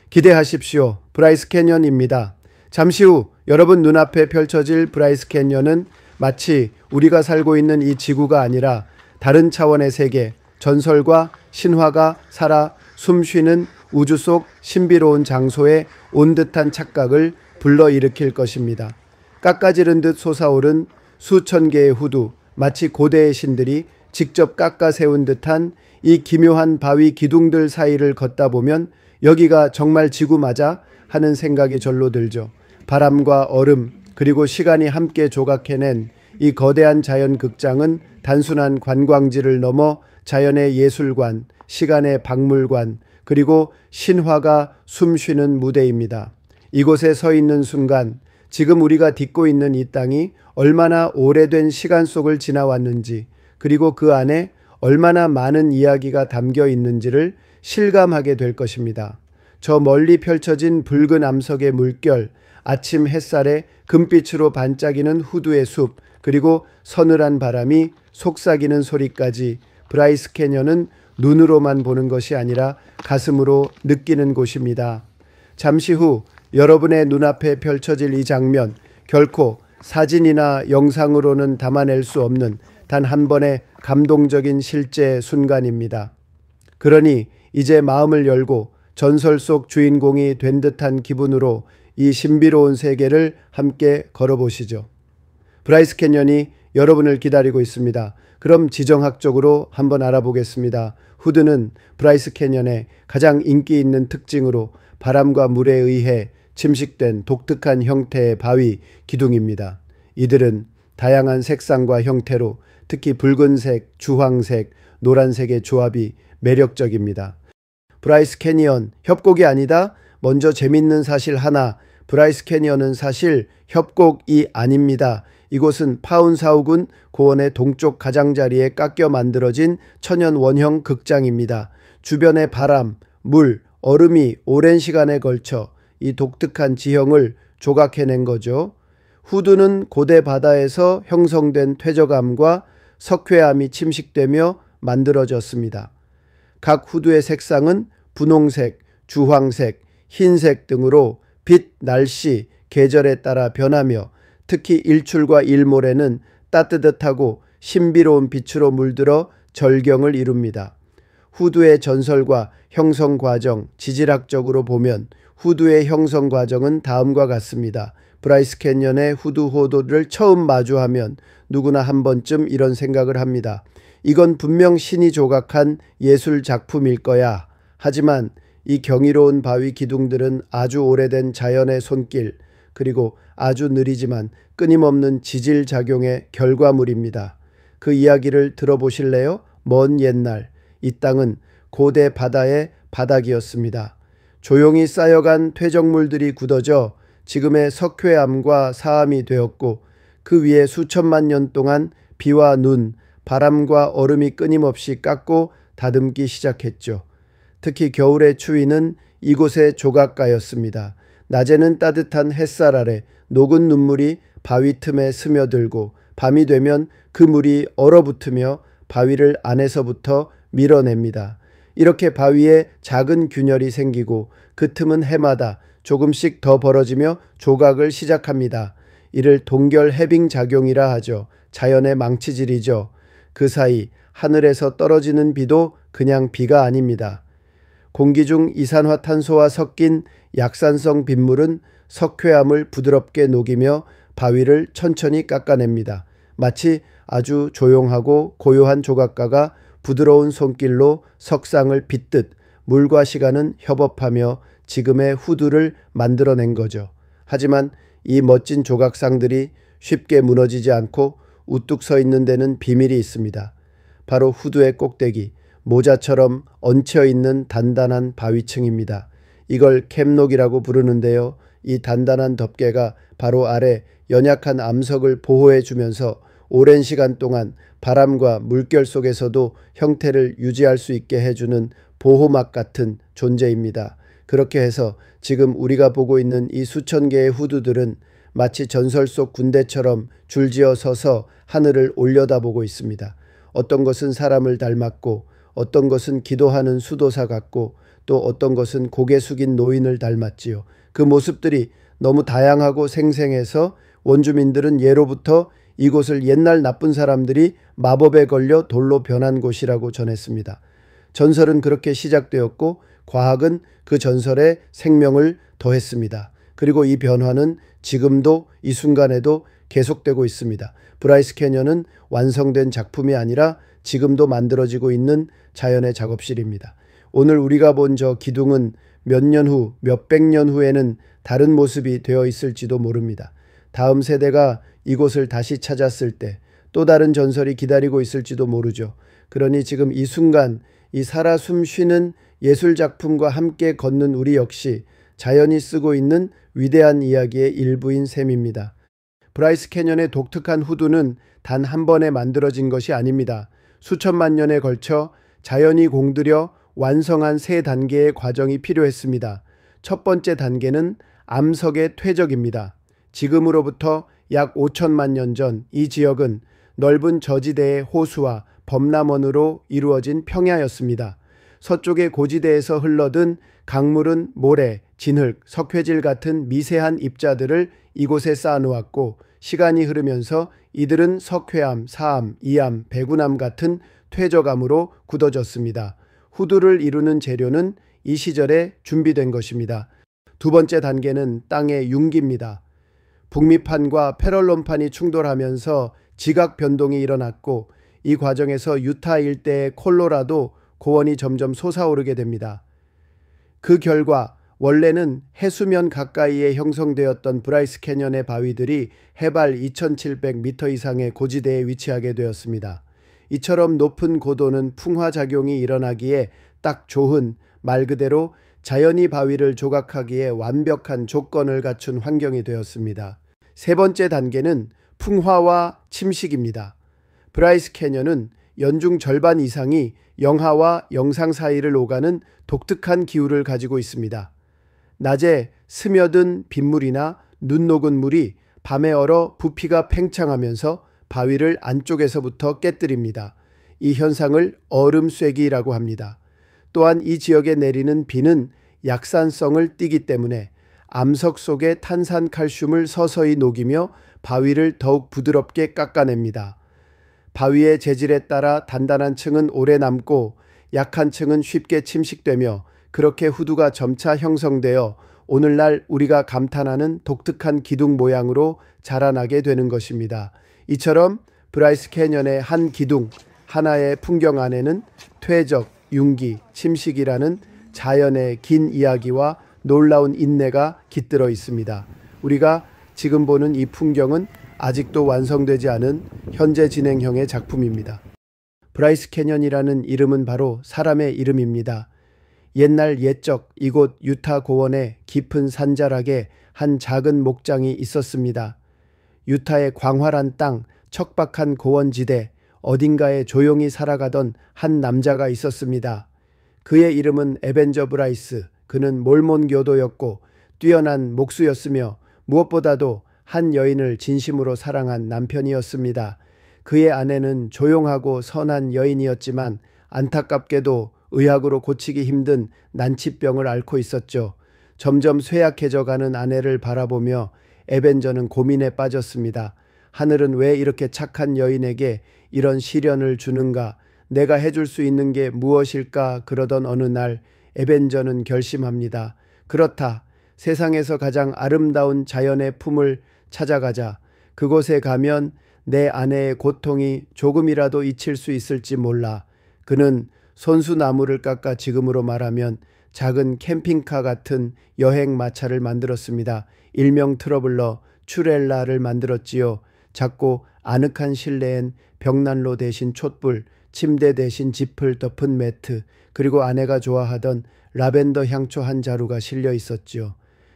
기대하십시오. 브라이스 캐년입니다. 잠시 후 여러분 눈앞에 펼쳐질 브라이스 캐년은 마치 우리가 살고 있는 이 지구가 아니라 다른 차원의 세계, 전설과 신화가 살아 숨쉬는 우주 속 신비로운 장소에 온 듯한 착각을 불러일으킬 것입니다. 깎아지른 듯 솟아오른 수천 개의 후두, 마치 고대의 신들이 직접 깎아 세운 듯한 이 기묘한 바위 기둥들 사이를 걷다 보면 여기가 정말 지구 맞아 하는 생각이 절로 들죠. 바람과 얼음 그리고 시간이 함께 조각해낸 이 거대한 자연 극장은 단순한 관광지를 넘어 자연의 예술관, 시간의 박물관, 그리고 신화가 숨쉬는 무대입니다. 이곳에 서 있는 순간 지금 우리가 딛고 있는 이 땅이 얼마나 오래된 시간 속을 지나왔는지, 그리고 그 안에 얼마나 많은 이야기가 담겨 있는지를 실감하게 될 것입니다. 저 멀리 펼쳐진 붉은 암석의 물결, 아침 햇살에 금빛으로 반짝이는 후두의 숲, 그리고 서늘한 바람이 속삭이는 소리까지 브라이스 캐년은 눈으로만 보는 것이 아니라 가슴으로 느끼는 곳입니다. 잠시 후 여러분의 눈앞에 펼쳐질 이 장면, 결코 사진이나 영상으로는 담아낼 수 없는 단 한 번의 감동적인 실제 순간입니다. 그러니 이제 마음을 열고 전설 속 주인공이 된 듯한 기분으로 이 신비로운 세계를 함께 걸어보시죠. 브라이스 캐년이 여러분을 기다리고 있습니다. 그럼 지정학적으로 한번 알아보겠습니다. 후드는 브라이스 캐년의 가장 인기 있는 특징으로 바람과 물에 의해 침식된 독특한 형태의 바위 기둥입니다. 이들은 다양한 색상과 형태로 특히 붉은색, 주황색, 노란색의 조합이 매력적입니다. 브라이스 캐니언, 협곡이 아니다? 먼저 재밌는 사실 하나, 브라이스 캐니언은 사실 협곡이 아닙니다. 이곳은 파운사우군 고원의 동쪽 가장자리에 깎여 만들어진 천연 원형 극장입니다. 주변의 바람, 물, 얼음이 오랜 시간에 걸쳐 이 독특한 지형을 조각해낸 거죠. 후두는 고대 바다에서 형성된 퇴적암과 석회암이 침식되며 만들어졌습니다. 각 후두의 색상은 분홍색, 주황색, 흰색 등으로 빛, 날씨, 계절에 따라 변하며 특히 일출과 일몰에는 따뜻하고 신비로운 빛으로 물들어 절경을 이룹니다. 후두의 전설과 형성 과정, 지질학적으로 보면 후두의 형성 과정은 다음과 같습니다. 브라이스 캐년의 후두 호도를 처음 마주하면 누구나 한 번쯤 이런 생각을 합니다. 이건 분명 신이 조각한 예술 작품일 거야. 하지만 이 경이로운 바위 기둥들은 아주 오래된 자연의 손길, 그리고 아주 느리지만 끊임없는 지질 작용의 결과물입니다. 그 이야기를 들어보실래요? 먼 옛날 이 땅은 고대 바다의 바닥이었습니다. 조용히 쌓여간 퇴적물들이 굳어져 지금의 석회암과 사암이 되었고, 그 위에 수천만 년 동안 비와 눈, 바람과 얼음이 끊임없이 깎고 다듬기 시작했죠. 특히 겨울의 추위는 이곳의 조각가였습니다. 낮에는 따뜻한 햇살 아래 녹은 눈물이 바위 틈에 스며들고, 밤이 되면 그 물이 얼어붙으며 바위를 안에서부터 밀어냅니다. 이렇게 바위에 작은 균열이 생기고 그 틈은 해마다 조금씩 더 벌어지며 조각을 시작합니다. 이를 동결 해빙 작용이라 하죠. 자연의 망치질이죠. 그 사이 하늘에서 떨어지는 비도 그냥 비가 아닙니다. 공기 중 이산화탄소와 섞인 약산성 빗물은 석회암을 부드럽게 녹이며 바위를 천천히 깎아냅니다. 마치 아주 조용하고 고요한 조각가가 부드러운 손길로 석상을 빗듯 물과 시간은 협업하며 지금의 후두를 만들어낸 거죠. 하지만 이 멋진 조각상들이 쉽게 무너지지 않고 우뚝 서 있는 데는 비밀이 있습니다. 바로 후두의 꼭대기, 모자처럼 얹혀있는 단단한 바위층입니다. 이걸 캡록이라고 부르는데요. 이 단단한 덮개가 바로 아래 연약한 암석을 보호해 주면서 오랜 시간 동안 바람과 물결 속에서도 형태를 유지할 수 있게 해주는 보호막 같은 존재입니다. 그렇게 해서 지금 우리가 보고 있는 이 수천 개의 후두들은 마치 전설 속 군대처럼 줄지어 서서 하늘을 올려다보고 있습니다. 어떤 것은 사람을 닮았고, 어떤 것은 기도하는 수도사 같고, 또 어떤 것은 고개 숙인 노인을 닮았지요. 그 모습들이 너무 다양하고 생생해서 원주민들은 예로부터 이곳을 옛날 나쁜 사람들이 마법에 걸려 돌로 변한 곳이라고 전했습니다. 전설은 그렇게 시작되었고 과학은 그 전설에 생명을 더했습니다. 그리고 이 변화는 지금도 이 순간에도 계속되고 있습니다. 브라이스 캐년은 완성된 작품이 아니라 지금도 만들어지고 있는 자연의 작업실입니다. 오늘 우리가 본 저 기둥은 몇 년 후, 몇백 년 후에는 다른 모습이 되어 있을지도 모릅니다. 다음 세대가 이곳을 다시 찾았을 때 또 다른 전설이 기다리고 있을지도 모르죠. 그러니 지금 이 순간 이 살아 숨쉬는 예술작품과 함께 걷는 우리 역시 자연이 쓰고 있는 위대한 이야기의 일부인 셈입니다. 브라이스 캐년의 독특한 후두는 단 한 번에 만들어진 것이 아닙니다. 수천만 년에 걸쳐 자연이 공들여 완성한 세 단계의 과정이 필요했습니다. 첫 번째 단계는 암석의 퇴적입니다. 지금으로부터 약 5천만 년 전 이 지역은 넓은 저지대의 호수와 범람원으로 이루어진 평야였습니다. 서쪽의 고지대에서 흘러든 강물은 모래, 진흙, 석회질 같은 미세한 입자들을 이곳에 쌓아놓았고 시간이 흐르면서 이들은 석회암, 사암, 이암, 배구암 같은 퇴적암으로 굳어졌습니다. 후두를 이루는 재료는 이 시절에 준비된 것입니다. 두 번째 단계는 땅의 융기입니다. 북미판과 패럴론판이 충돌하면서 지각 변동이 일어났고 이 과정에서 유타 일대의 콜로라도 고원이 점점 솟아오르게 됩니다. 그 결과 원래는 해수면 가까이에 형성되었던 브라이스 캐년의 바위들이 해발 2700m 이상의 고지대에 위치하게 되었습니다. 이처럼 높은 고도는 풍화작용이 일어나기에 딱 좋은, 말 그대로 자연이 바위를 조각하기에 완벽한 조건을 갖춘 환경이 되었습니다. 세 번째 단계는 풍화와 침식입니다. 브라이스 캐년은 연중 절반 이상이 영하와 영상 사이를 오가는 독특한 기후를 가지고 있습니다. 낮에 스며든 빗물이나 눈 녹은 물이 밤에 얼어 부피가 팽창하면서 바위를 안쪽에서부터 깨뜨립니다. 이 현상을 얼음쐐기라고 합니다. 또한 이 지역에 내리는 비는 약산성을 띠기 때문에 암석 속의 탄산칼슘을 서서히 녹이며 바위를 더욱 부드럽게 깎아냅니다. 바위의 재질에 따라 단단한 층은 오래 남고 약한 층은 쉽게 침식되며 그렇게 후두가 점차 형성되어 오늘날 우리가 감탄하는 독특한 기둥 모양으로 자라나게 되는 것입니다. 이처럼 브라이스 캐년의 한 기둥, 하나의 풍경 안에는 퇴적, 융기, 침식이라는 자연의 긴 이야기와 놀라운 인내가 깃들어 있습니다. 우리가 지금 보는 이 풍경은 아직도 완성되지 않은 현재 진행형의 작품입니다. 브라이스 캐년이라는 이름은 바로 사람의 이름입니다. 옛날 옛적 이곳 유타 고원의 깊은 산자락에 한 작은 목장이 있었습니다. 유타의 광활한 땅, 척박한 고원지대, 어딘가에 조용히 살아가던 한 남자가 있었습니다. 그의 이름은 에벤저 브라이스. 그는 몰몬교도였고 뛰어난 목수였으며 무엇보다도 한 여인을 진심으로 사랑한 남편이었습니다. 그의 아내는 조용하고 선한 여인이었지만 안타깝게도 의학으로 고치기 힘든 난치병을 앓고 있었죠. 점점 쇠약해져가는 아내를 바라보며 에벤저는 고민에 빠졌습니다. 하늘은 왜 이렇게 착한 여인에게 이런 시련을 주는가? 내가 해줄 수 있는 게 무엇일까? 그러던 어느 날 에벤저는 결심합니다. 그렇다. 세상에서 가장 아름다운 자연의 품을 찾아가자. 그곳에 가면 내 아내의 고통이 조금이라도 잊힐 수 있을지 몰라. 그는 손수나무를 깎아 지금으로 말하면 작은 캠핑카 같은 여행 마차를 만들었습니다. 일명 트러블러 추렐라를 만들었지요. 작고 아늑한 실내엔 벽난로 대신 촛불, 침대 대신 짚을 덮은 매트, 그리고 아내가 좋아하던 라벤더 향초 한 자루가 실려 있었지요.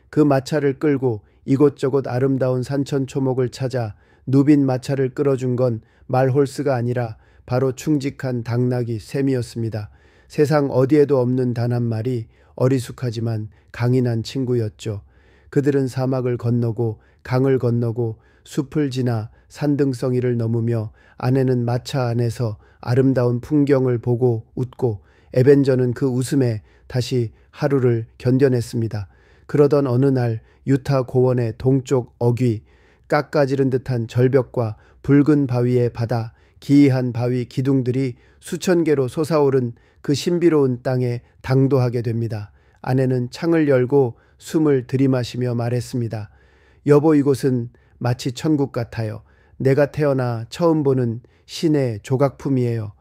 그 마차를 끌고 이곳저곳 아름다운 산천초목을 찾아 누빈 마차를 끌어준 건 말홀스가 아니라 바로 충직한 당나귀 샘이었습니다. 세상 어디에도 없는 단 한 마리 어리숙하지만 강인한 친구였죠. 그들은 사막을 건너고 강을 건너고 숲을 지나 산등성이를 넘으며 아내는 마차 안에서 아름다운 풍경을 보고 웃고 에벤저는 그 웃음에 다시 하루를 견뎌냈습니다. 그러던 어느 날 유타 고원의 동쪽 어귀, 깎아지른 듯한 절벽과 붉은 바위의 바다, 기이한 바위 기둥들이 수천 개로 솟아오른 그 신비로운 땅에 당도하게 됩니다. 아내는 창을 열고 숨을 들이마시며 말했습니다. 여보, 이곳은 마치 천국 같아요. 내가 태어나 처음 보는 신의 조각품이에요.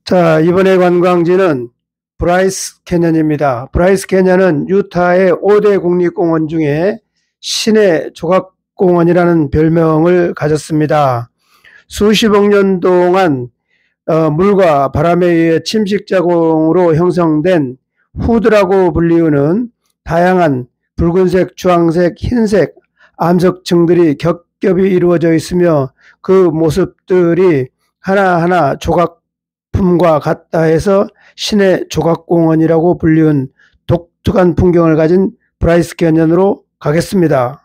자, 이번에 관광지는 브라이스 캐년입니다. 브라이스 캐년은 유타의 5대 국립공원 중에 신의 조각공원이라는 별명을 가졌습니다. 수십억 년 동안 물과 바람에 의해 침식자공으로 형성된 후드라고 불리우는 다양한 붉은색, 주황색, 흰색 암석층들이 겹겹이 이루어져 있으며 그 모습들이 하나하나 조각품과 같다 해서 신의 조각공원이라고 불리운 독특한 풍경을 가진 브라이스 캐년으로 가겠습니다.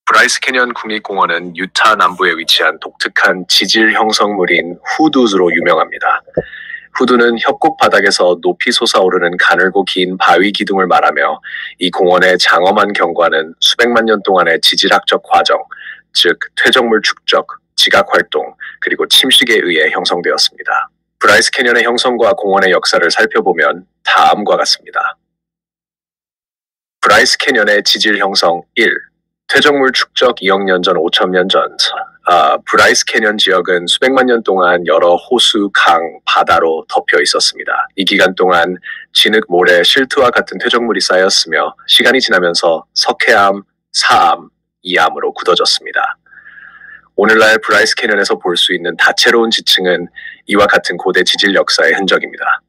브라이스 캐년 국립공원은 유타 남부에 위치한 독특한 지질 형성물인 후드로 유명합니다. 후드는 협곡 바닥에서 높이 솟아오르는 가늘고 긴 바위 기둥을 말하며 이 공원의 장엄한 경관은 수백만 년 동안의 지질학적 과정, 즉 퇴적물 축적, 지각 활동, 그리고 침식에 의해 형성되었습니다. 브라이스 캐년의 형성과 공원의 역사를 살펴보면 다음과 같습니다. 브라이스 캐년의 지질 형성 1. 퇴적물 축적 2억 년 전, 5천 년 전. 브라이스 캐년 지역은 수백만 년 동안 여러 호수, 강, 바다로 덮여 있었습니다. 이 기간 동안 진흙, 모래, 실트와 같은 퇴적물이 쌓였으며 시간이 지나면서 석회암, 사암, 이암으로 굳어졌습니다. 오늘날 브라이스 캐년에서 볼 수 있는 다채로운 지층은 이와 같은 고대 지질 역사의 흔적입니다.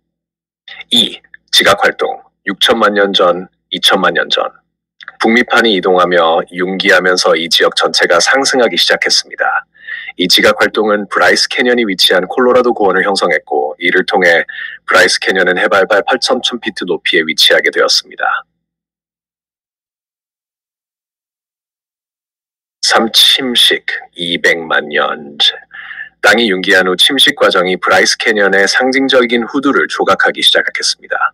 2. 지각활동 6천만 년 전, 2천만 년 전. 북미판이 이동하며 융기하면서 이 지역 전체가 상승하기 시작했습니다. 이 지각 활동은 브라이스 캐년이 위치한 콜로라도 고원을 형성했고 이를 통해 브라이스 캐년은 해발발 8,000피트 높이에 위치하게 되었습니다. 3. 침식 200만 년. 땅이 융기한 후 침식 과정이 브라이스 캐년의 상징적인 후드를 조각하기 시작했습니다.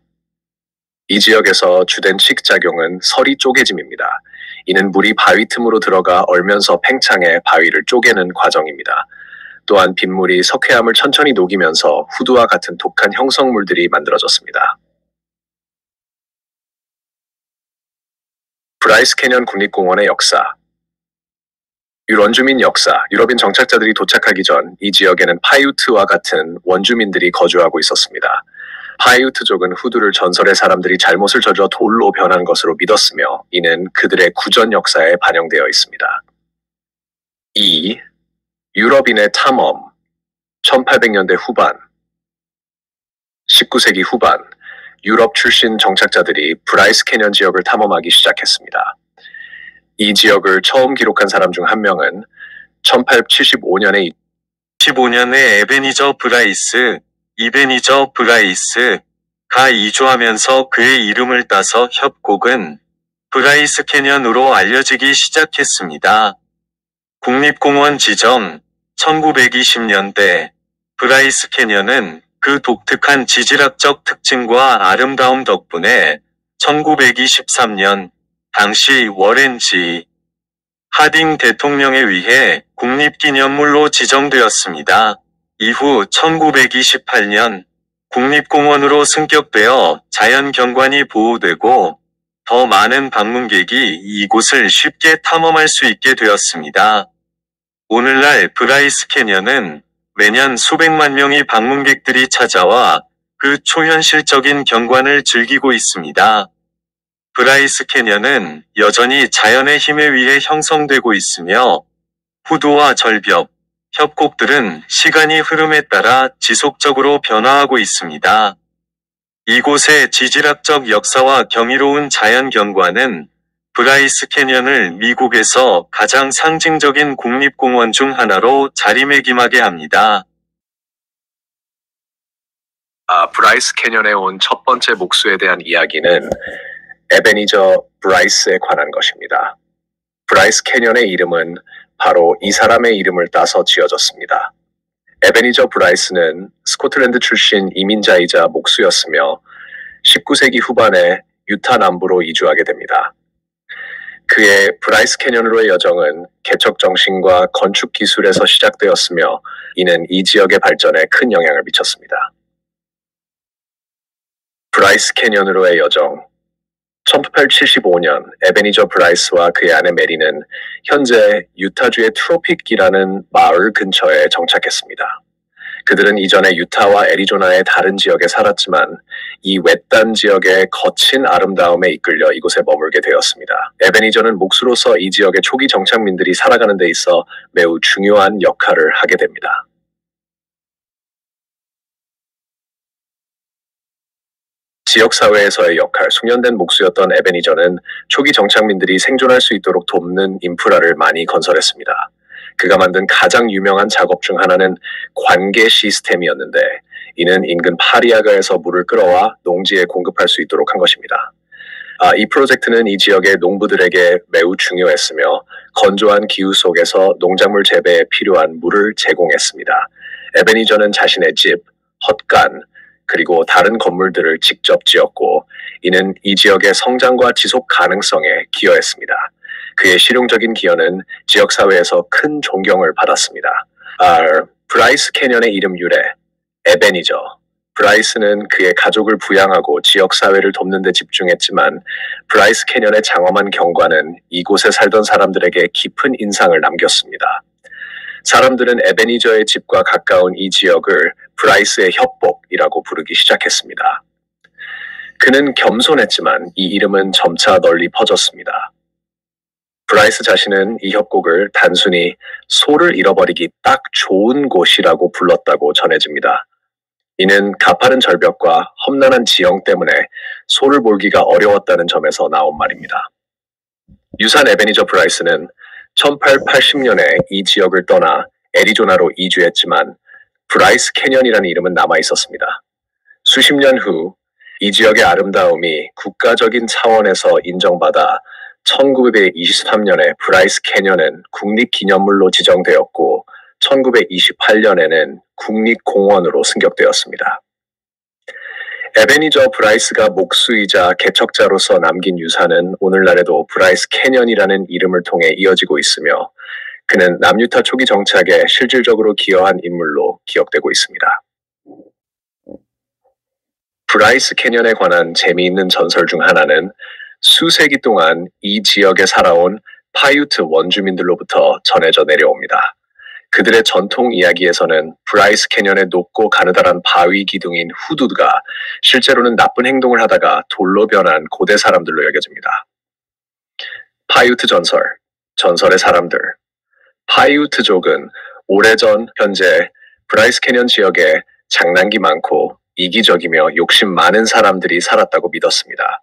이 지역에서 주된 칙작용은 서리 쪼개짐입니다. 이는 물이 바위 틈으로 들어가 얼면서 팽창해 바위를 쪼개는 과정입니다. 또한 빗물이 석회암을 천천히 녹이면서 후드와 같은 독한 형성물들이 만들어졌습니다. 브라이스 캐년 국립공원의 역사. 원주민 역사. 유럽인 정착자들이 도착하기 전 이 지역에는 파이우트와 같은 원주민들이 거주하고 있었습니다. 파이우트족은 후드를 전설의 사람들이 잘못을 저질러 돌로 변한 것으로 믿었으며 이는 그들의 구전 역사에 반영되어 있습니다. 2. 유럽인의 탐험 1800년대 후반 19세기 후반 유럽 출신 정착자들이 브라이스 캐년 지역을 탐험하기 시작했습니다. 이 지역을 처음 기록한 사람 중 한 명은 1875년에 에베니저 브라이스, 이베니저 브라이스가 이주하면서 그의 이름을 따서 협곡은 브라이스 캐년으로 알려지기 시작했습니다. 국립공원 지정 1920년대 브라이스 캐년은 그 독특한 지질학적 특징과 아름다움 덕분에 1923년 당시 워렌 G. 하딩 대통령에 의해 국립기념물로 지정되었습니다. 이후 1928년 국립공원으로 승격되어 자연경관이 보호되고 더 많은 방문객이 이곳을 쉽게 탐험할 수 있게 되었습니다. 오늘날 브라이스 캐년은 매년 수백만 명의 방문객들이 찾아와 그 초현실적인 경관을 즐기고 있습니다. 브라이스 캐년은 여전히 자연의 힘에 의해 형성되고 있으며 후드와 절벽, 협곡들은 시간이 흐름에 따라 지속적으로 변화하고 있습니다. 이곳의 지질학적 역사와 경이로운 자연 경관은 브라이스 캐년을 미국에서 가장 상징적인 국립공원 중 하나로 자리매김하게 합니다. 브라이스 캐년에 온 첫 번째 목수에 대한 이야기는 에베니저 브라이스에 관한 것입니다. 브라이스 캐년의 이름은 바로 이 사람의 이름을 따서 지어졌습니다. 에베니저 브라이스는 스코틀랜드 출신 이민자이자 목수였으며 19세기 후반에 유타 남부로 이주하게 됩니다. 그의 브라이스 캐년으로의 여정은 개척 정신과 건축 기술에서 시작되었으며 이는 이 지역의 발전에 큰 영향을 미쳤습니다. 브라이스 캐년으로의 여정 1875년 에베니저 브라이스와 그의 아내 메리는 현재 유타주의 트로픽이라는 마을 근처에 정착했습니다. 그들은 이전에 유타와 애리조나의 다른 지역에 살았지만 이 외딴 지역의 거친 아름다움에 이끌려 이곳에 머물게 되었습니다. 에베니저는 목수로서 이 지역의 초기 정착민들이 살아가는 데 있어 매우 중요한 역할을 하게 됩니다. 지역사회에서의 역할, 숙련된 목수였던 에베니저는 초기 정착민들이 생존할 수 있도록 돕는 인프라를 많이 건설했습니다. 그가 만든 가장 유명한 작업 중 하나는 관계 시스템이었는데 이는 인근 파리아가에서 물을 끌어와 농지에 공급할 수 있도록 한 것입니다. 이 프로젝트는 이 지역의 농부들에게 매우 중요했으며 건조한 기후 속에서 농작물 재배에 필요한 물을 제공했습니다. 에베니저는 자신의 집, 헛간, 그리고 다른 건물들을 직접 지었고 이는 이 지역의 성장과 지속 가능성에 기여했습니다. 그의 실용적인 기여는 지역사회에서 큰 존경을 받았습니다. 브라이스 캐년의 이름 유래, 에베니저. 브라이스는 그의 가족을 부양하고 지역사회를 돕는 데 집중했지만 브라이스 캐년의 장엄한 경관은 이곳에 살던 사람들에게 깊은 인상을 남겼습니다. 사람들은 에베니저의 집과 가까운 이 지역을 브라이스의 협곡이라고 부르기 시작했습니다. 그는 겸손했지만 이 이름은 점차 널리 퍼졌습니다. 브라이스 자신은 이 협곡을 단순히 소를 잃어버리기 딱 좋은 곳이라고 불렀다고 전해집니다. 이는 가파른 절벽과 험난한 지형 때문에 소를 몰기가 어려웠다는 점에서 나온 말입니다. 유산 에베니저 브라이스는 1880년에 이 지역을 떠나 애리조나로 이주했지만 브라이스 캐년이라는 이름은 남아 있었습니다. 수십 년 후 이 지역의 아름다움이 국가적인 차원에서 인정받아 1923년에 브라이스 캐년은 국립기념물로 지정되었고 1928년에는 국립공원으로 승격되었습니다. 에베니저 브라이스가 목수이자 개척자로서 남긴 유산은 오늘날에도 브라이스 캐년이라는 이름을 통해 이어지고 있으며 그는 남유타 초기 정착에 실질적으로 기여한 인물로 기억되고 있습니다. 브라이스 캐년에 관한 재미있는 전설 중 하나는 수세기 동안 이 지역에 살아온 파유트 원주민들로부터 전해져 내려옵니다. 그들의 전통 이야기에서는 브라이스 캐년의 높고 가느다란 바위 기둥인 후두드가 실제로는 나쁜 행동을 하다가 돌로 변한 고대 사람들로 여겨집니다. 파유트 전설, 전설의 사람들. 파유트족은 오래전 현재 브라이스 캐년 지역에 장난기 많고 이기적이며 욕심 많은 사람들이 살았다고 믿었습니다.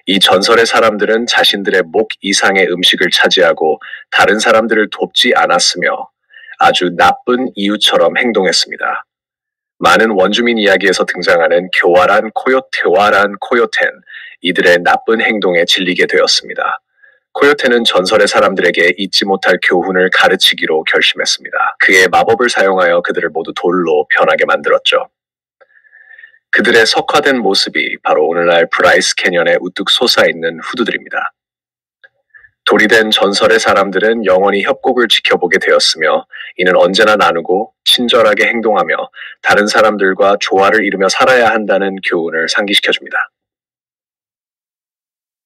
이 전설의 사람들은 자신들의 목 이상의 음식을 차지하고 다른 사람들을 돕지 않았으며 아주 나쁜 이웃처럼 행동했습니다. 많은 원주민 이야기에서 등장하는 교활한 코요텐, 이들의 나쁜 행동에 질리게 되었습니다. 코요테는 전설의 사람들에게 잊지 못할 교훈을 가르치기로 결심했습니다. 그의 마법을 사용하여 그들을 모두 돌로 변하게 만들었죠. 그들의 석화된 모습이 바로 오늘날 브라이스 캐년에 우뚝 솟아있는 후두들입니다. 돌이 된 전설의 사람들은 영원히 협곡을 지켜보게 되었으며 이는 언제나 나누고 친절하게 행동하며 다른 사람들과 조화를 이루며 살아야 한다는 교훈을 상기시켜줍니다.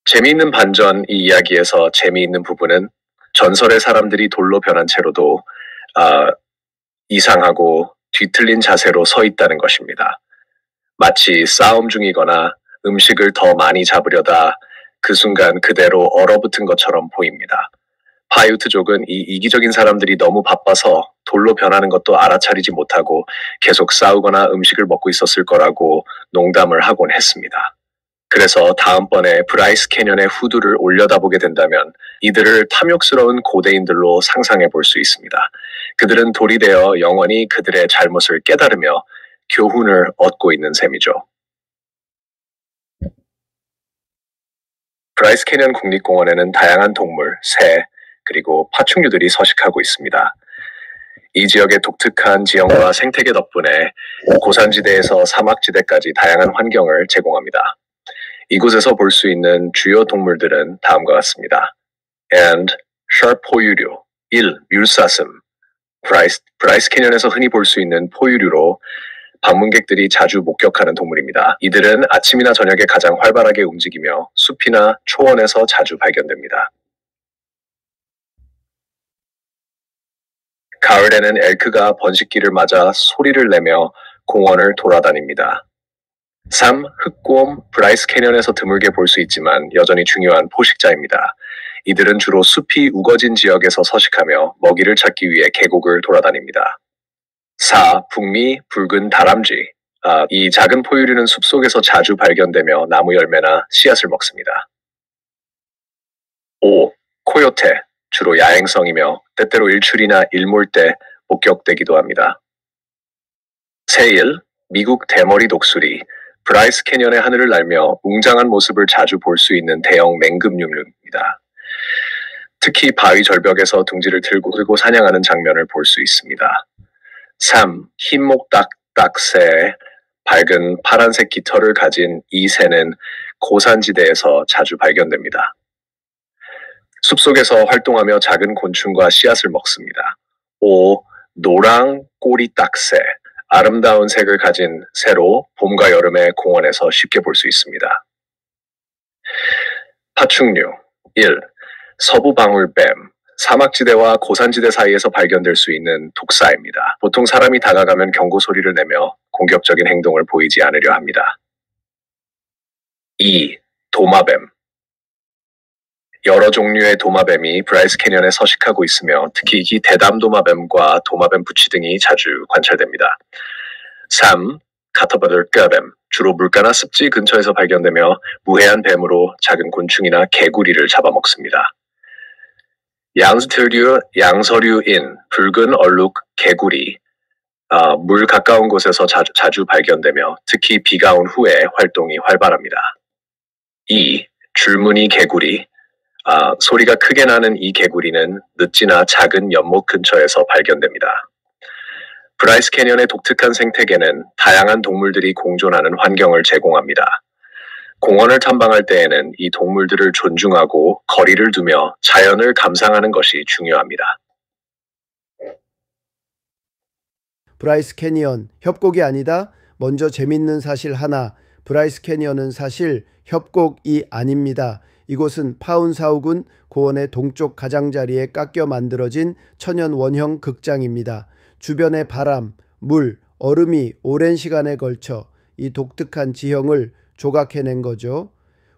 재미있는 반전, 이 이야기에서 재미있는 부분은 전설의 사람들이 돌로 변한 채로도 이상하고 뒤틀린 자세로 서 있다는 것입니다. 마치 싸움 중이거나 음식을 더 많이 잡으려다 그 순간 그대로 얼어붙은 것처럼 보입니다. 파유트족은 이 이기적인 사람들이 너무 바빠서 돌로 변하는 것도 알아차리지 못하고 계속 싸우거나 음식을 먹고 있었을 거라고 농담을 하곤 했습니다. 그래서 다음번에 브라이스 캐년의 후두를 올려다보게 된다면 이들을 탐욕스러운 고대인들로 상상해 볼 수 있습니다. 그들은 돌이 되어 영원히 그들의 잘못을 깨달으며 교훈을 얻고 있는 셈이죠. 브라이스 캐년 국립공원에는 다양한 동물, 새, 그리고 파충류들이 서식하고 있습니다. 이 지역의 독특한 지형과 생태계 덕분에 고산지대에서 사막지대까지 다양한 환경을 제공합니다. 이곳에서 볼 수 있는 주요 동물들은 다음과 같습니다. and, sharp 포유류, 1. 뮬사슴. 브라이스 캐년에서 흔히 볼 수 있는 포유류로 방문객들이 자주 목격하는 동물입니다. 이들은 아침이나 저녁에 가장 활발하게 움직이며 숲이나 초원에서 자주 발견됩니다. 가을에는 엘크가 번식기를 맞아 소리를 내며 공원을 돌아다닙니다. 3. 흑곰. 브라이스 캐년에서 드물게 볼 수 있지만 여전히 중요한 포식자입니다. 이들은 주로 숲이 우거진 지역에서 서식하며 먹이를 찾기 위해 계곡을 돌아다닙니다. 4. 북미 붉은 다람쥐. 이 작은 포유류는 숲속에서 자주 발견되며 나무 열매나 씨앗을 먹습니다. 5. 코요테. 주로 야행성이며 때때로 일출이나 일몰 때 목격되기도 합니다. 세일. 미국 대머리 독수리. 브라이스 캐년의 하늘을 날며 웅장한 모습을 자주 볼 수 있는 대형 맹금류입니다. 특히 바위 절벽에서 둥지를 들고 사냥하는 장면을 볼 수 있습니다. 3. 흰목딱딱새. 밝은 파란색 깃털을 가진 이 새는 고산지대에서 자주 발견됩니다. 숲속에서 활동하며 작은 곤충과 씨앗을 먹습니다. 5. 노랑 꼬리딱새. 아름다운 색을 가진 새로 봄과 여름에 공원에서 쉽게 볼 수 있습니다. 파충류. 1. 서부방울뱀. 사막지대와 고산지대 사이에서 발견될 수 있는 독사입니다. 보통 사람이 다가가면 경고 소리를 내며 공격적인 행동을 보이지 않으려 합니다. 2. 도마뱀. 여러 종류의 도마뱀이 브라이스 캐년에 서식하고 있으며 특히 이 대담 도마뱀과 도마뱀 부치 등이 자주 관찰됩니다. 3. 카터바들까뱀. 주로 물가나 습지 근처에서 발견되며 무해한 뱀으로 작은 곤충이나 개구리를 잡아먹습니다. 양서류인 붉은 얼룩 개구리. 물 가까운 곳에서 자주 발견되며 특히 비가 온 후에 활동이 활발합니다. 2. 줄무늬 개구리. 소리가 크게 나는 이 개구리는 늪지나 작은 연못 근처에서 발견됩니다. 브라이스 캐년의 독특한 생태계는 다양한 동물들이 공존하는 환경을 제공합니다. 공원을 탐방할 때에는 이 동물들을 존중하고 거리를 두며 자연을 감상하는 것이 중요합니다. 브라이스 캐니언 협곡이 아니다. 먼저 재밌는 사실 하나. 브라이스 캐니언은 사실 협곡이 아닙니다. 이곳은 파운사우군 고원의 동쪽 가장자리에 깎여 만들어진 천연 원형 극장입니다. 주변의 바람, 물, 얼음이 오랜 시간에 걸쳐 이 독특한 지형을 조각해낸 거죠.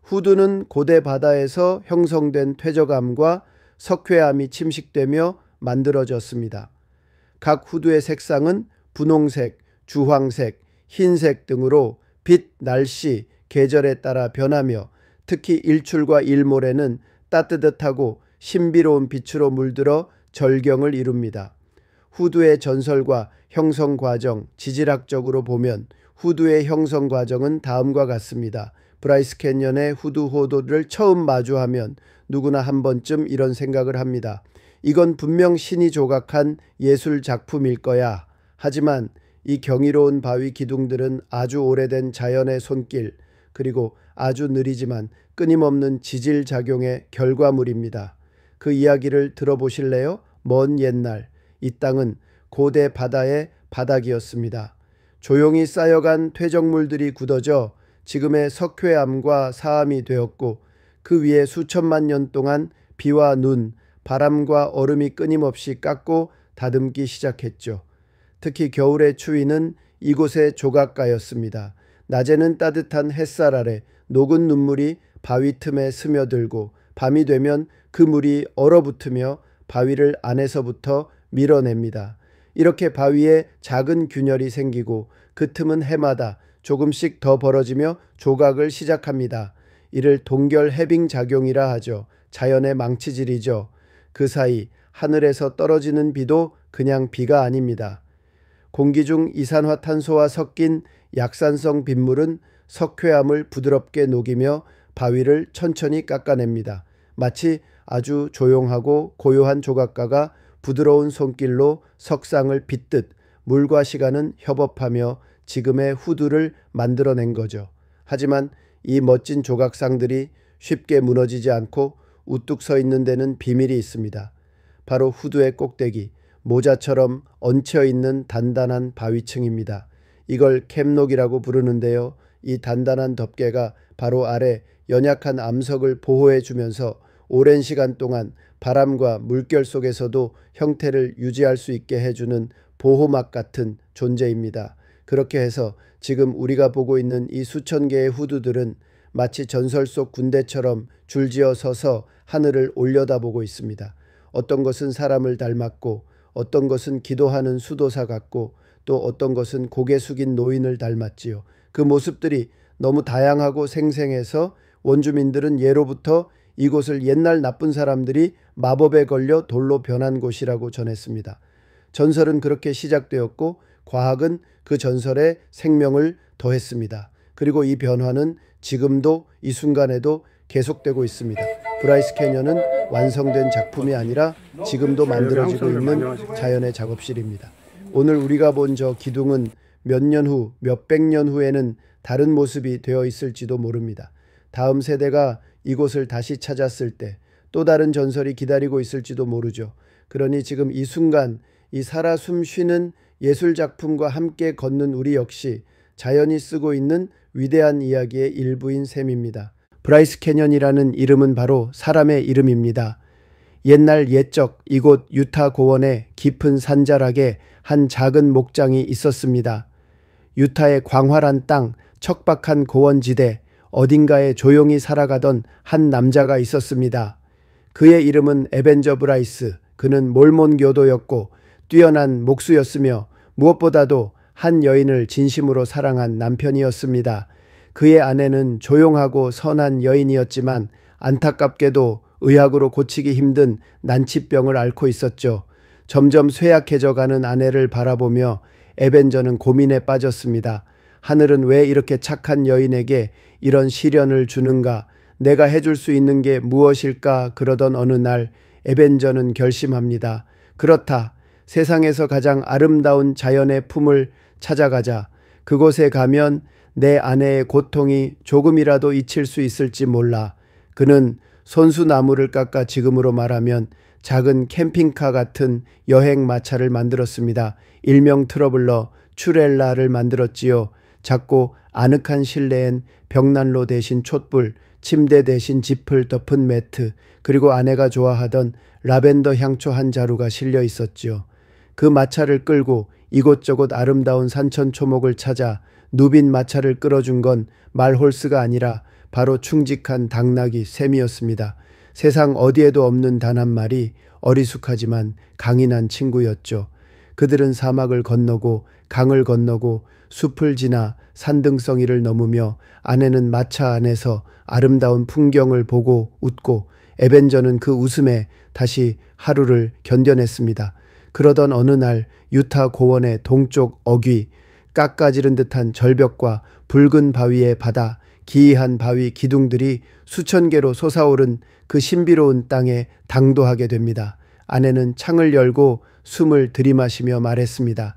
후두는 고대 바다에서 형성된 퇴적암과 석회암이 침식되며 만들어졌습니다. 각 후두의 색상은 분홍색, 주황색, 흰색 등으로 빛, 날씨, 계절에 따라 변하며 특히 일출과 일몰에는 따뜻하고 신비로운 빛으로 물들어 절경을 이룹니다. 후두의 전설과 형성 과정, 지질학적으로 보면 후두의 형성 과정은 다음과 같습니다. 브라이스 캐년의 후두 호도를 처음 마주하면 누구나 한 번쯤 이런 생각을 합니다. 이건 분명 신이 조각한 예술 작품일 거야. 하지만 이 경이로운 바위 기둥들은 아주 오래된 자연의 손길, 그리고 아주 느리지만 끊임없는 지질 작용의 결과물입니다. 그 이야기를 들어보실래요? 먼 옛날 이 땅은 고대 바다의 바닥이었습니다. 조용히 쌓여간 퇴적물들이 굳어져 지금의 석회암과 사암이 되었고 그 위에 수천만 년 동안 비와 눈, 바람과 얼음이 끊임없이 깎고 다듬기 시작했죠. 특히 겨울의 추위는 이곳의 조각가였습니다. 낮에는 따뜻한 햇살 아래 녹은 눈물이 바위 틈에 스며들고 밤이 되면 그 물이 얼어붙으며 바위를 안에서부터 밀어냅니다. 이렇게 바위에 작은 균열이 생기고 그 틈은 해마다 조금씩 더 벌어지며 조각을 시작합니다. 이를 동결 해빙 작용이라 하죠. 자연의 망치질이죠. 그 사이 하늘에서 떨어지는 비도 그냥 비가 아닙니다. 공기 중 이산화탄소와 섞인 약산성 빗물은 석회암을 부드럽게 녹이며 바위를 천천히 깎아냅니다. 마치 아주 조용하고 고요한 조각가가 부드러운 손길로 석상을 빗듯 물과 시간은 협업하며 지금의 후드를 만들어낸 거죠. 하지만 이 멋진 조각상들이 쉽게 무너지지 않고 우뚝 서 있는 데는 비밀이 있습니다. 바로 후드의 꼭대기, 모자처럼 얹혀 있는 단단한 바위층입니다. 이걸 캡록이라고 부르는데요. 이 단단한 덮개가 바로 아래 연약한 암석을 보호해 주면서 오랜 시간 동안 바람과 물결 속에서도 형태를 유지할 수 있게 해주는 보호막 같은 존재입니다. 그렇게 해서 지금 우리가 보고 있는 이 수천 개의 후드들은 마치 전설 속 군대처럼 줄지어 서서 하늘을 올려다보고 있습니다. 어떤 것은 사람을 닮았고 어떤 것은 기도하는 수도사 같고 또 어떤 것은 고개 숙인 노인을 닮았지요. 그 모습들이 너무 다양하고 생생해서 원주민들은 예로부터 이곳을 옛날 나쁜 사람들이 마법에 걸려 돌로 변한 곳이라고 전했습니다. 전설은 그렇게 시작되었고 과학은 그 전설에 생명을 더했습니다. 그리고 이 변화는 지금도 이 순간에도 계속되고 있습니다. 브라이스 캐년은 완성된 작품이 아니라 지금도 만들어지고 있는 자연의 작업실입니다. 오늘 우리가 본 저 기둥은 몇 년 후, 몇백 년 후에는 다른 모습이 되어 있을지도 모릅니다. 다음 세대가 이곳을 다시 찾았을 때 또 다른 전설이 기다리고 있을지도 모르죠. 그러니 지금 이 순간 이 살아 숨쉬는 예술작품과 함께 걷는 우리 역시 자연이 쓰고 있는 위대한 이야기의 일부인 셈입니다. 브라이스 캐년이라는 이름은 바로 사람의 이름입니다. 옛날 옛적 이곳 유타 고원의 깊은 산자락에 한 작은 목장이 있었습니다. 유타의 광활한 땅, 척박한 고원지대, 어딘가에 조용히 살아가던 한 남자가 있었습니다. 그의 이름은 에벤저 브라이스. 그는 몰몬교도였고 뛰어난 목수였으며 무엇보다도 한 여인을 진심으로 사랑한 남편이었습니다. 그의 아내는 조용하고 선한 여인이었지만 안타깝게도 의학으로 고치기 힘든 난치병을 앓고 있었죠. 점점 쇠약해져가는 아내를 바라보며 에벤저는 고민에 빠졌습니다. 하늘은 왜 이렇게 착한 여인에게 이런 시련을 주는가? 내가 해줄 수 있는 게 무엇일까? 그러던 어느 날 에벤저는 결심합니다. 그렇다. 세상에서 가장 아름다운 자연의 품을 찾아가자. 그곳에 가면 내 아내의 고통이 조금이라도 잊힐 수 있을지 몰라. 그는 손수나무를 깎아 지금으로 말하면 작은 캠핑카 같은 여행 마차를 만들었습니다. 일명 트러블러 추렐라를 만들었지요. 작고 아늑한 실내엔 벽난로 대신 촛불, 침대 대신 짚을 덮은 매트, 그리고 아내가 좋아하던 라벤더 향초 한 자루가 실려 있었지요. 그 마차를 끌고 이곳저곳 아름다운 산천초목을 찾아 누빈 마차를 끌어준 건 말홀스가 아니라 바로 충직한 당나귀 샘이었습니다. 세상 어디에도 없는 단 한 마리 어리숙하지만 강인한 친구였죠. 그들은 사막을 건너고 강을 건너고 숲을 지나 산등성이를 넘으며 아내는 마차 안에서 아름다운 풍경을 보고 웃고 에벤저는 그 웃음에 다시 하루를 견뎌냈습니다. 그러던 어느 날 유타 고원의 동쪽 어귀, 깎아지른 듯한 절벽과 붉은 바위의 바다, 기이한 바위 기둥들이 수천 개로 솟아오른 그 신비로운 땅에 당도하게 됩니다. 아내는 창을 열고 숨을 들이마시며 말했습니다.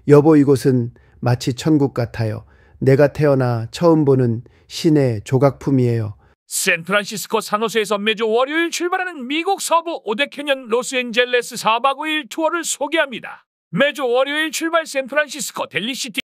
여보, 이곳은 마치 천국 같아요. 내가 태어나 처음 보는 신의 조각품이에요. 샌프란시스코 산호세에서 매주 월요일 출발하는 미국 서부 5대 캐년 로스앤젤레스 4박 5일 투어를 소개합니다. 매주 월요일 출발 샌프란시스코 델리시티